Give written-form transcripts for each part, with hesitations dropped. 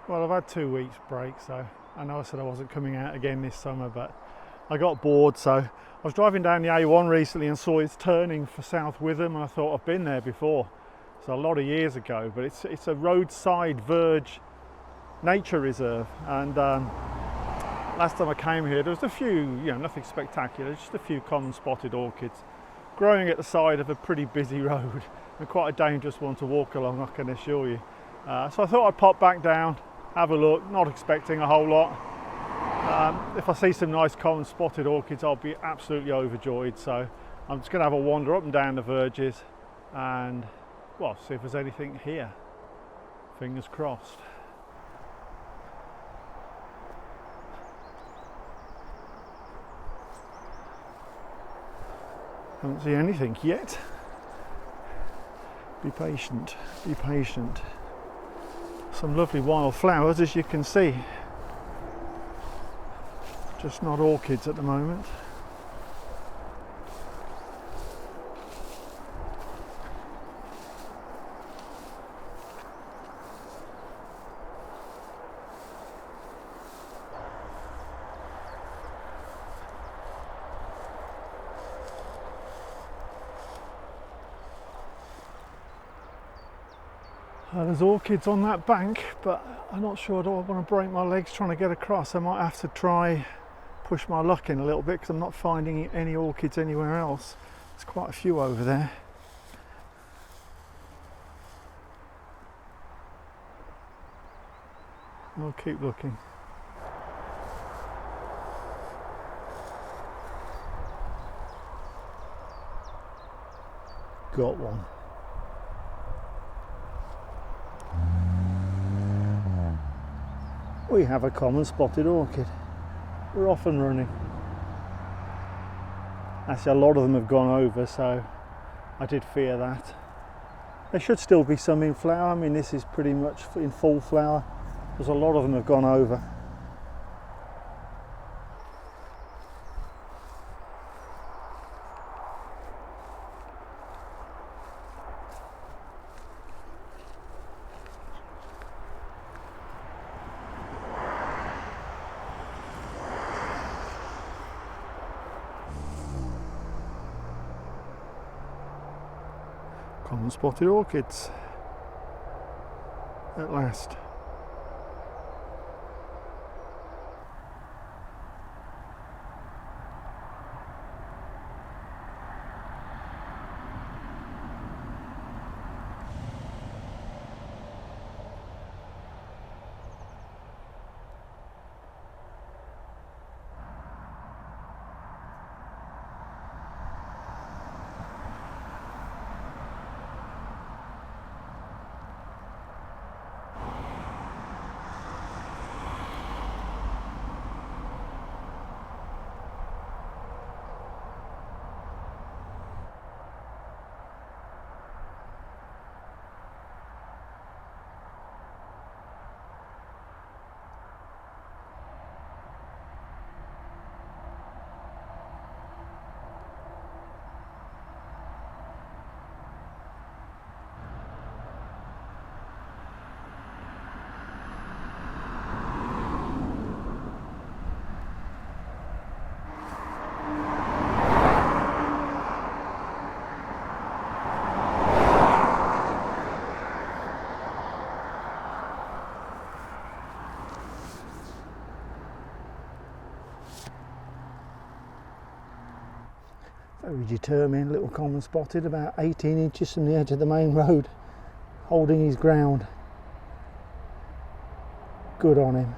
Well, I've had 2 weeks break, so I know I said I wasn't coming out again this summer, but I got bored. So I was driving down the A1 recently and saw it's turning for South Witham, and I thought I've been there before. So a lot of years ago, but it's a roadside Verge nature reserve, and last time I came here there was a few, nothing spectacular, just a few common spotted orchids growing at the side of a pretty busy road, and quite a dangerous one to walk along, I can assure you. So I thought I'd pop back down, have a look, not expecting a whole lot. If I see some nice common spotted orchids, I'll be absolutely overjoyed. So I'm just going to have a wander up and down the Verges and, well, see if there's anything here. Fingers crossed. Haven't seen anything yet. Be patient, be patient. Some lovely wild flowers, as you can see. Just not orchids at the moment. There's orchids on that bank, but I'm not sure I don't want to break my legs trying to get across. I might have to try push my luck in a little bit because I'm not finding any orchids anywhere else. There's quite a few over there. I'll keep looking. Got one. We have a common spotted orchid. We're off and running. Actually, a lot of them have gone over, so I did fear that. There should still be some in flower. I mean, this is pretty much in full flower. There's a lot of them have gone over. Common spotted orchids at last. Very determined little common spotted, about 18 inches from the edge of the main road, holding his ground. Good on him.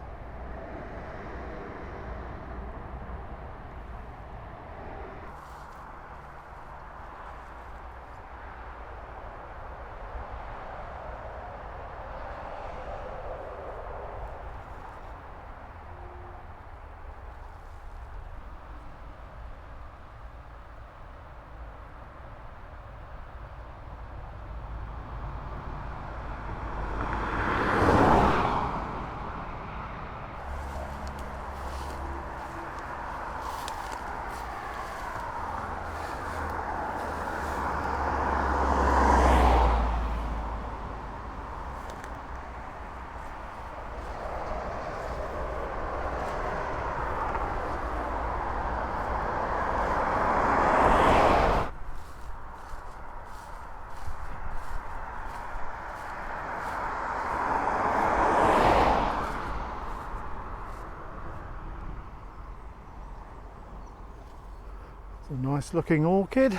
It's a nice looking orchid,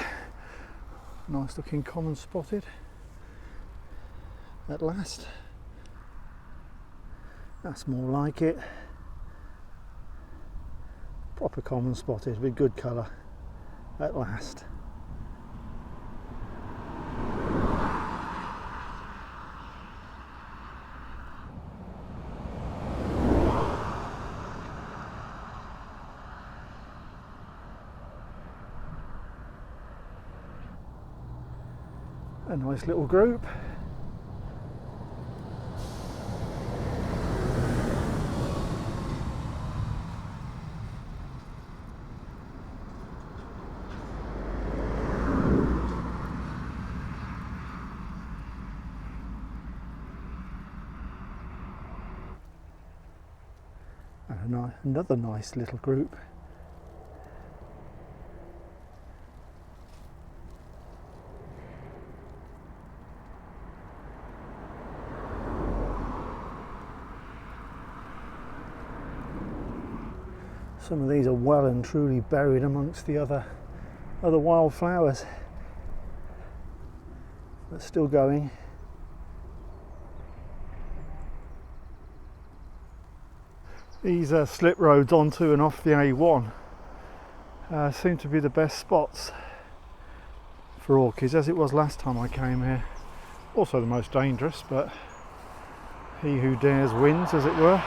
nice looking common spotted at last. That's more like it. Proper common spotted with good colour at last. A nice little group. And another nice little group. Some of these are well and truly buried amongst the other wildflowers, but still going. These slip roads onto and off the A1 seem to be the best spots for orchids, as it was last time I came here. Also the most dangerous, but he who dares wins, as it were.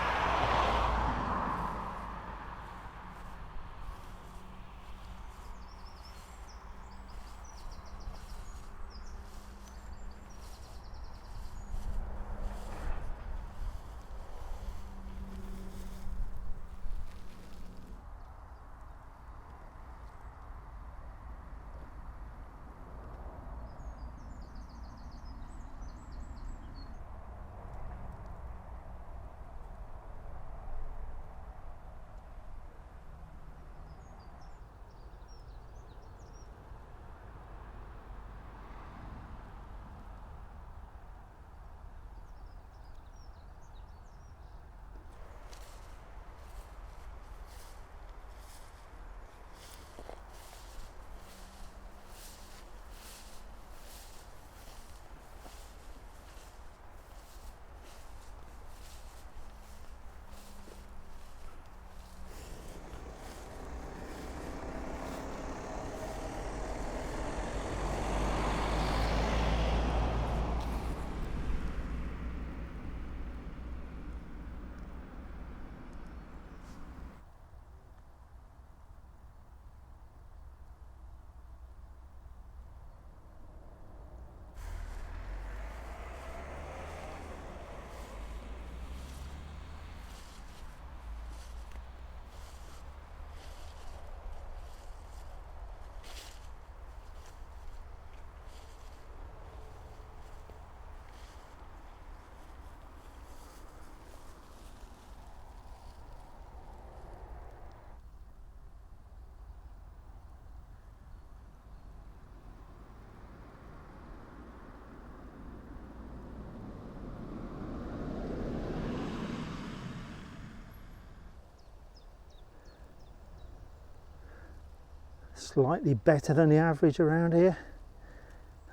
Slightly better than the average around here.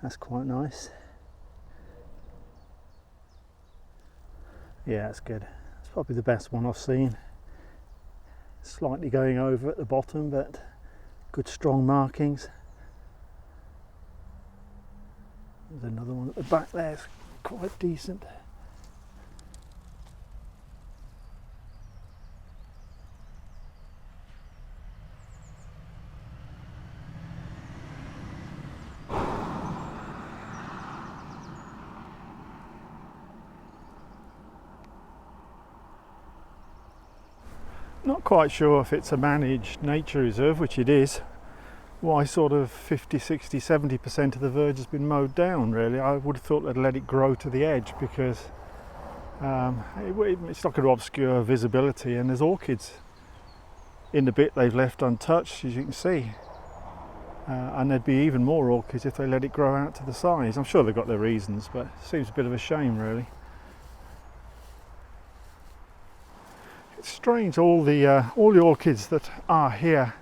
That's quite nice. Yeah, that's good. It's probably the best one I've seen. Slightly going over at the bottom, but good strong markings. There's another one at the back there, it's quite decent. Not quite sure if it's a managed nature reserve, which it is. Why sort of 50, 60, 70% of the verge has been mowed down, really. I would have thought they'd let it grow to the edge, because it's not going to obscure visibility, and there's orchids in the bit they've left untouched, as you can see. And there'd be even more orchids if they let it grow out to the size. I'm sure they've got their reasons, but it seems a bit of a shame, really. It's strange, all the orchids that are here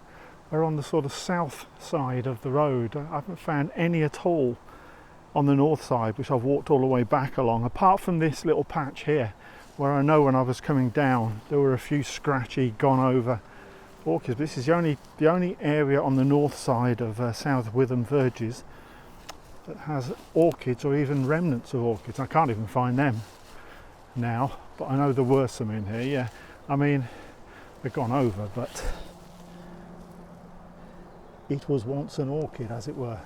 are on the sort of south side of the road. I haven't found any at all on the north side, which I've walked all the way back along, apart from this little patch here where I know when I was coming down there were a few scratchy, gone over orchids. This is the only area on the north side of South Witham Verges that has orchids, or even remnants of orchids. I can't even find them now, but I know there were some in here. Yeah, I mean, they've gone over, but it was once an orchid, as it were.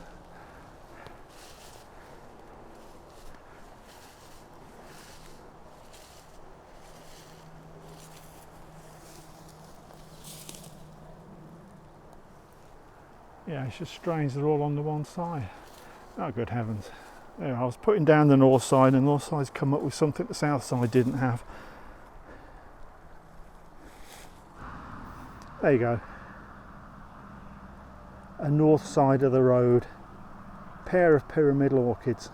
Yeah, it's just strange they're all on the one side. Oh, good heavens. There, I was putting down the north side, and the north side's come up with something the south side didn't have. There you go. A north side of the road. Pair of pyramidal orchids.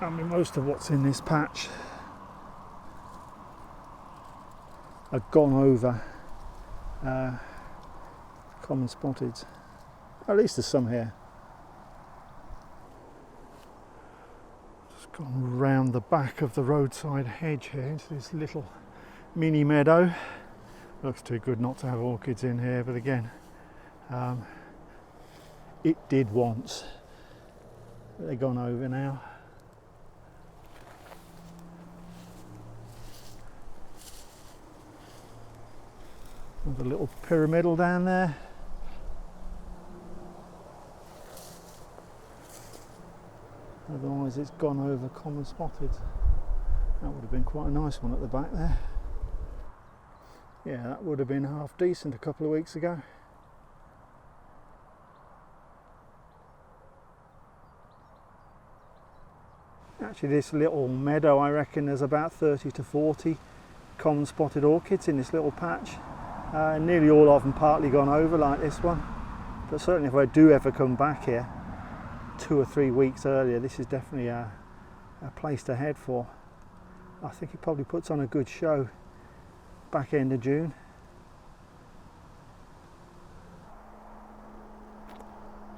I mean, most of what's in this patch have gone over common spotteds. At least there's some here. Just gone round the back of the roadside hedge here into this little mini meadow. Looks too good not to have orchids in here, but again, it did once. They've gone over now. There's a little pyramidal down there. Otherwise it's gone over common spotted. That would have been quite a nice one at the back there. Yeah, that would have been half decent a couple of weeks ago. Actually, this little meadow, I reckon there's about 30 to 40 common spotted orchids in this little patch. Nearly all of them partly gone over like this one, but certainly if I do ever come back here 2 or 3 weeks earlier, this is definitely a place to head for. I think it probably puts on a good show back end of June.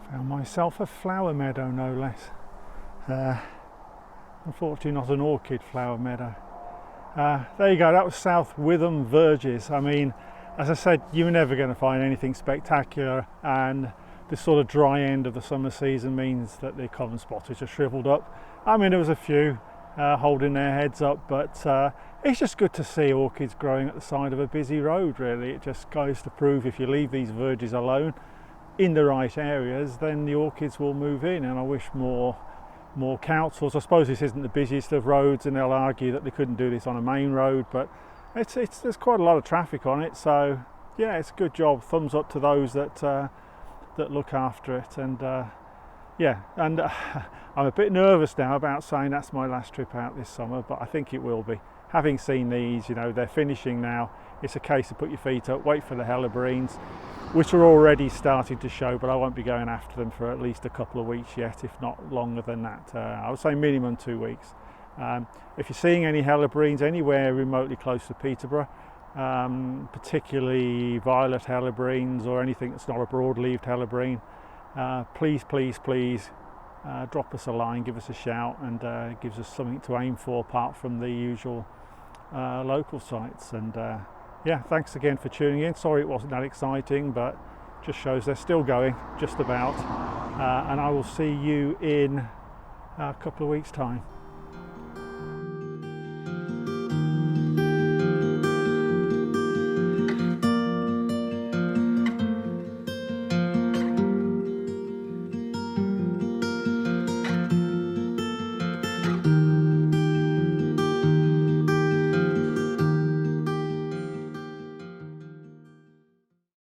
Found myself a flower meadow, no less. Unfortunately not an orchid flower meadow. There you go, that was South Witham Verges. I mean, as I said, you're never going to find anything spectacular, and this sort of dry end of the summer season means that the common spotted are shriveled up. I mean, there was a few holding their heads up, but it's just good to see orchids growing at the side of a busy road, really. It just goes to prove if you leave these verges alone in the right areas, then the orchids will move in. And I wish more councils, I suppose this isn't the busiest of roads, and they'll argue that they couldn't do this on a main road, but there's quite a lot of traffic on it, so yeah, it's a good job. Thumbs up to those that look after it. And yeah, and I'm a bit nervous now about saying that's my last trip out this summer, but I think it will be. Having seen these, you know, they're finishing now. It's a case of put your feet up, wait for the helleborines, which are already starting to show, but I won't be going after them for at least a couple of weeks yet, if not longer than that. I would say minimum 2 weeks. If you're seeing any helleborines anywhere remotely close to Peterborough, particularly violet helleborines or anything that's not a broad-leaved helleborine, please drop us a line, give us a shout, and it gives us something to aim for apart from the usual local sites. And yeah, thanks again for tuning in. Sorry it wasn't that exciting, but just shows they're still going, just about. And I will see you in a couple of weeks' time.